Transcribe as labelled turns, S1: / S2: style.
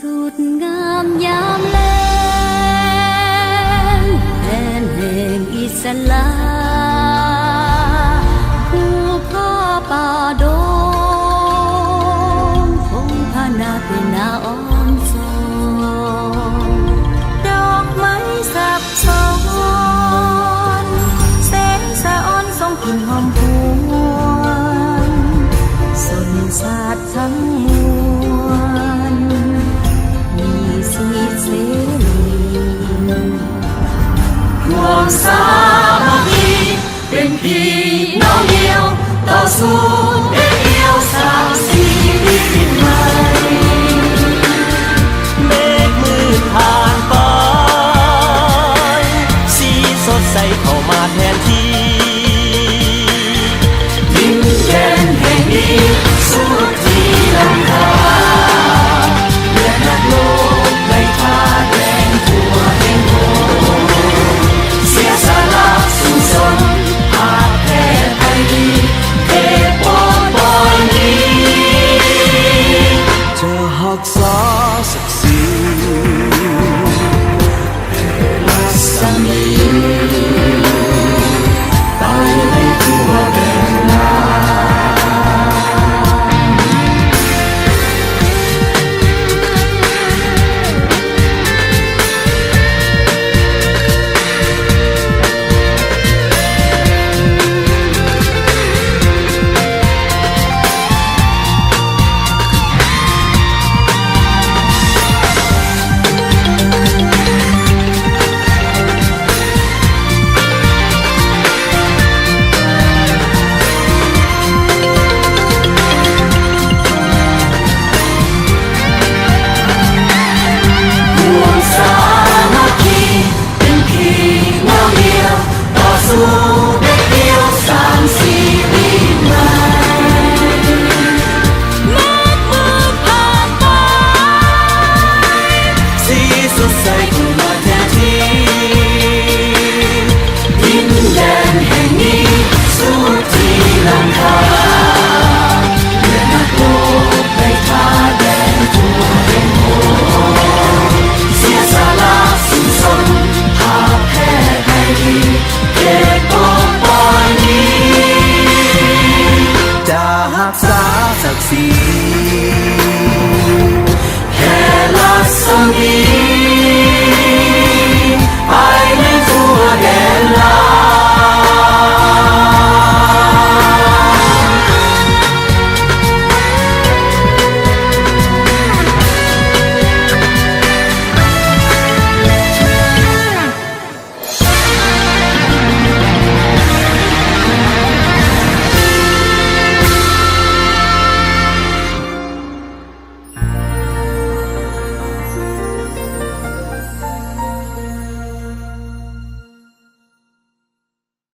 S1: สุดงามยามแลงแดนแห่งอิสลามภูเขาป่าดงคงพานาเป็นนาอ้อมสองดอกไม้สับซ้อนแสงสะอ้อนส่องกลิ่นหอมหวนสนสาดทั้งมวลมีสีเสรีรวมสามัคคีเป็นพี่น้องเดียวต่อสู้เด็กเดียวสร้างชีวิตใหม่
S2: เมฆมืดผ่านไปสีสดใสเข้ามาแทนที่
S1: ดินแดนแห่งนี้สุดที่ลำธารและนักโลกได้พาแรงทั่วแห่งโลกเสียสละสู้สนหากแพ้ไปดีเทพบอยนี้
S2: จะหักษาศักดิ์ศรี
S1: รัศมีไปให้ทั่วแดนนา
S2: รักษาศักดิ์ศรี
S1: แค่รัศมี